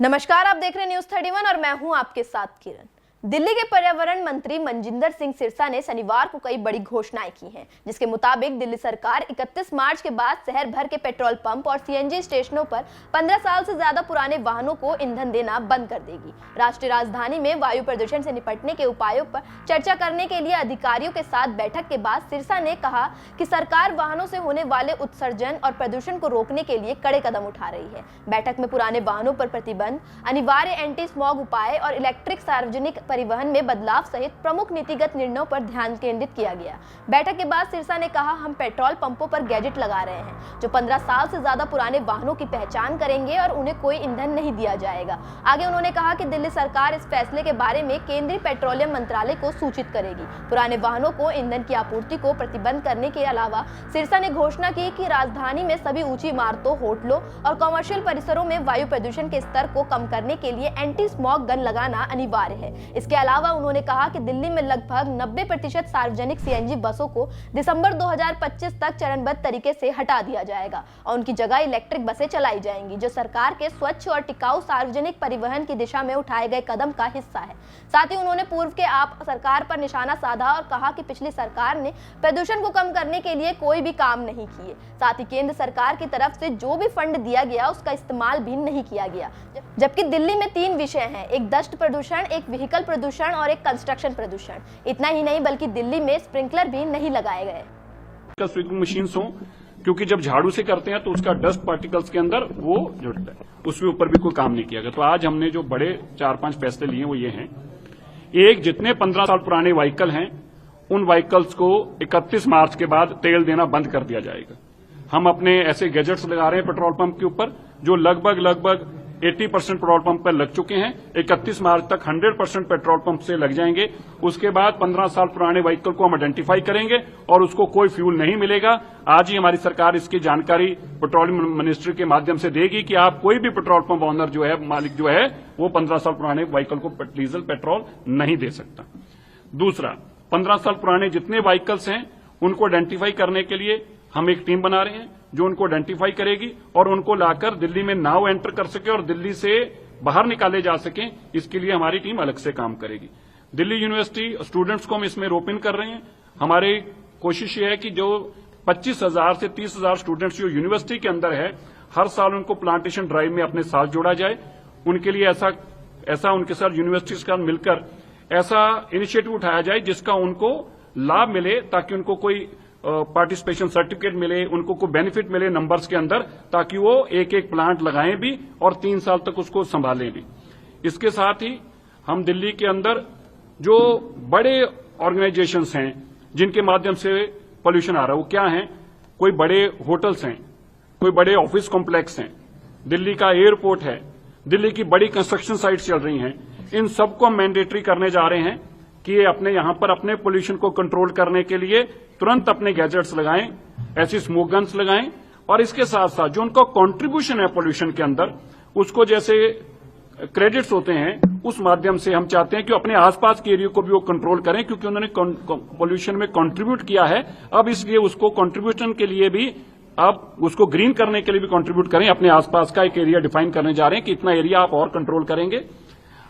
नमस्कार, आप देख रहे हैं न्यूज 31 और मैं हूं आपके साथ किरण। दिल्ली के पर्यावरण मंत्री मनजिंदर सिंह सिरसा ने शनिवार को कई बड़ी घोषणाएं की हैं, जिसके मुताबिक दिल्ली सरकार 31 मार्च के बाद शहर भर के पेट्रोल पंप और सीएनजी स्टेशनों पर 15 साल से ज्यादा पुराने वाहनों को ईंधन देना बंद कर देगी। राष्ट्रीय राजधानी में वायु प्रदूषण से निपटने के उपायों पर चर्चा करने के लिए अधिकारियों के साथ बैठक के बाद सिरसा ने कहा कि सरकार वाहनों से होने वाले उत्सर्जन और प्रदूषण को रोकने के लिए कड़े कदम उठा रही है। बैठक में पुराने वाहनों पर प्रतिबंध, अनिवार्य एंटी स्मॉग उपाय और इलेक्ट्रिक सार्वजनिक परिवहन में बदलाव सहित प्रमुख नीतिगत निर्णयों पर ध्यान केंद्रित किया गया। बैठक के बाद सिरसा ने कहा, हम पेट्रोल पंपों पर गैजेट लगा रहे हैं जो 15 साल से ज्यादा पुराने वाहनों की पहचान करेंगे और उन्हें कोई ईंधन नहीं दिया जाएगा। आगे उन्होंने कहा कि दिल्ली सरकार इस फैसले के बारे में केंद्रीय पेट्रोलियम मंत्रालय को सूचित करेगी। पुराने वाहनों को ईंधन की आपूर्ति को प्रतिबंध करने के अलावा सिरसा ने घोषणा की कि राजधानी में सभी ऊंची इमारतों, होटलों और कमर्शियल परिसरों में वायु प्रदूषण के स्तर को कम करने के लिए एंटी स्मॉग गन लगाना अनिवार्य है। इसके अलावा उन्होंने कहा कि दिल्ली में लगभग 90% सार्वजनिक सीएनजी बसों को दिसंबर 2025 तक चरणबद्ध तरीके से हटा दिया जाएगा और उनकी जगह इलेक्ट्रिक बसें चलाई जाएंगी, जो सरकार के स्वच्छ और टिकाऊ सार्वजनिक परिवहन की दिशा में उठाए गए कदम का हिस्सा है। साथ ही उन्होंने पूर्व के आप सरकार पर निशाना साधा और कहा कि पिछली सरकार ने प्रदूषण को कम करने के लिए कोई भी काम नहीं किए। साथ ही केंद्र सरकार की तरफ से जो भी फंड दिया गया उसका इस्तेमाल भी नहीं किया गया। जबकि दिल्ली में 3 विषय हैं, एक डस्ट प्रदूषण, एक व्हीकल प्रदूषण और एक कंस्ट्रक्शन प्रदूषण। इतना ही नहीं बल्कि दिल्ली में स्प्रिंकलर भी नहीं लगाए गए। स्वीपिंग मशीन हो, क्योंकि जब झाड़ू से करते हैं तो उसका डस्ट पार्टिकल्स के अंदर वो जुड़ता है, उसके ऊपर भी कोई काम नहीं किया गया। तो आज हमने जो बड़े 4-5 फैसले लिए वो ये हैं। एक, जितने 15 साल पुराने व्हीकल हैं उन व्हीकल्स को 31 मार्च के बाद तेल देना बंद कर दिया जाएगा। हम अपने ऐसे गैजेट्स लगा रहे हैं पेट्रोल पंप के ऊपर जो लगभग 80% पेट्रोल पंप पर लग चुके हैं। 31 मार्च तक 100% पेट्रोल पंप से लग जाएंगे। उसके बाद 15 साल पुराने व्हीकल को हम आइडेंटिफाई करेंगे और उसको कोई फ्यूल नहीं मिलेगा। आज ही हमारी सरकार इसकी जानकारी पेट्रोलियम मिनिस्ट्री के माध्यम से देगी कि आप कोई भी पेट्रोल पंप ऑनर जो है, मालिक जो है, वो 15 साल पुराने व्हीकल को डीजल पेट्रोल नहीं दे सकता। दूसरा, 15 साल पुराने जितने व्हीकल्स हैं उनको आइडेंटिफाई करने के लिए हम एक टीम बना रहे हैं जो उनको आइडेंटिफाई करेगी और उनको लाकर दिल्ली में नाउ एंटर कर सके और दिल्ली से बाहर निकाले जा सके। इसके लिए हमारी टीम अलग से काम करेगी। दिल्ली यूनिवर्सिटी स्टूडेंट्स को हम इसमें रोप इन कर रहे हैं। हमारी कोशिश ये है कि जो 25,000 से 30,000 स्टूडेंट्स जो यूनिवर्सिटी के अंदर है, हर साल उनको प्लांटेशन ड्राइव में अपने साथ जोड़ा जाए। उनके लिए ऐसा उनके साथ यूनिवर्सिटी के साथ मिलकर ऐसा इनिशिएटिव उठाया जाए जिसका उनको लाभ मिले, ताकि उनको कोई पार्टिसिपेशन सर्टिफिकेट मिले, उनको कोई बेनिफिट मिले नंबर्स के अंदर, ताकि वो एक प्लांट लगाएं भी और 3 साल तक उसको संभालें भी। इसके साथ ही हम दिल्ली के अंदर जो बड़े ऑर्गेनाइजेशंस हैं जिनके माध्यम से पोल्यूशन आ रहा है, वो क्या है? कोई बड़े होटल्स हैं, कोई बड़े ऑफिस कॉम्प्लेक्स हैं, दिल्ली का एयरपोर्ट है, दिल्ली की बड़ी कंस्ट्रक्शन साइट्स चल रही हैं। इन सबको हम मैंडेटरी करने जा रहे हैं कि ये अपने यहां पर अपने पोल्यूशन को कंट्रोल करने के लिए तुरंत अपने गैजेट्स लगाएं, ऐसी स्मोक गन्स लगाएं और इसके साथ साथ जो उनका कंट्रीब्यूशन है पोल्यूशन के अंदर, उसको जैसे क्रेडिट्स होते हैं, उस माध्यम से हम चाहते हैं कि अपने आसपास के एरिया को भी वो कंट्रोल करें, क्योंकि उन्होंने पोल्यूशन में कंट्रीब्यूट किया है। अब इसलिए उसको कंट्रीब्यूशन के लिए भी, अब उसको ग्रीन करने के लिए भी कंट्रीब्यूट करें। अपने आसपास का एक एरिया डिफाइन करने जा रहे हैं कि इतना एरिया आप और कंट्रोल करेंगे।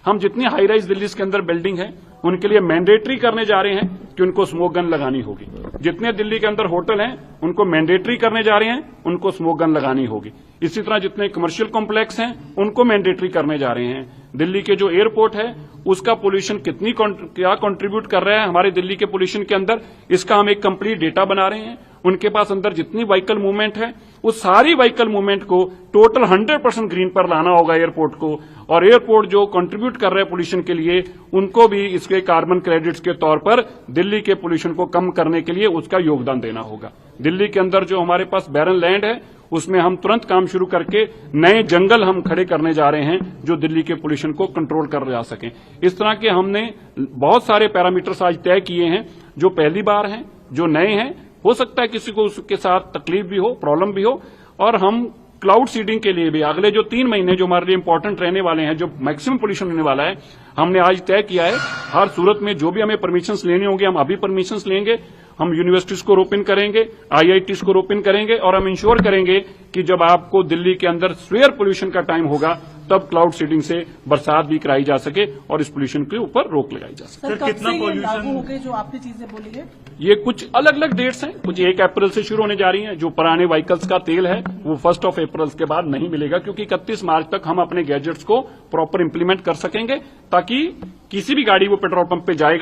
हम जितनी हाई राइज दिल्ली के अंदर बिल्डिंग है उनके लिए मैंडेटरी करने जा रहे हैं कि उनको स्मोक गन लगानी होगी। जितने दिल्ली के अंदर होटल हैं उनको मैंडेटरी करने जा रहे हैं, उनको स्मोक गन लगानी होगी। इसी तरह जितने कमर्शियल कॉम्प्लेक्स हैं उनको मैंडेटरी करने जा रहे हैं। दिल्ली के जो एयरपोर्ट है उसका पोल्यूशन क्या कंट्रीब्यूट कर रहा है हमारे दिल्ली के पोल्यूशन के अंदर, इसका हम एक कंप्लीट डेटा बना रहे हैं। उनके पास अंदर जितनी व्हीकल मूवमेंट है उस सारी व्हीकल मूवमेंट को टोटल 100% ग्रीन पर लाना होगा एयरपोर्ट को, और एयरपोर्ट जो कंट्रीब्यूट कर रहे हैं पोल्यूशन के लिए उनको भी इसके कार्बन क्रेडिट्स के तौर पर दिल्ली के पोल्यूशन को कम करने के लिए उसका योगदान देना होगा। दिल्ली के अंदर जो हमारे पास बैरन लैंड है उसमें हम तुरंत काम शुरू करके नए जंगल हम खड़े करने जा रहे हैं जो दिल्ली के पोल्यूशन को कंट्रोल कर जा सकें। इस तरह के हमने बहुत सारे पैरामीटर्स आज तय किए हैं जो पहली बार हैं, जो नए हैं। हो सकता है किसी को उसके साथ तकलीफ भी हो, प्रॉब्लम भी हो, और हम क्लाउड सीडिंग के लिए भी अगले जो 3 महीने जो हमारे लिए इंपॉर्टेंट रहने वाले हैं, जो मैक्सिमम पोल्यूशन होने वाला है, हमने आज तय किया है। हर सूरत में जो भी हमें परमिशंस लेनी होंगी हम अभी परमिशंस लेंगे हम यूनिवर्सिटीज को रोपिन करेंगे, IITs को रोपिन करेंगे और हम इंश्योर करेंगे कि जब आपको दिल्ली के अंदर स्वेयर पोल्यूशन का टाइम होगा तब क्लाउड सीडिंग से बरसात भी कराई जा सके और इस पोल्यूशन के ऊपर रोक लगाई जा सके। सर, कितना लागू हो गए जो आपने चीजें बोली है? ये कुछ अलग अलग डेट्स हैं, कुछ 1 अप्रैल से शुरू होने जा रही हैं। जो पुराने व्हीकल्स का तेल है वो 1 अप्रैल के बाद नहीं मिलेगा, क्योंकि 31 मार्च तक हम अपने गैजेट्स को प्रॉपर इंप्लीमेंट कर सकेंगे, ताकि किसी भी गाड़ी वो पेट्रोल पंप पे जाएगा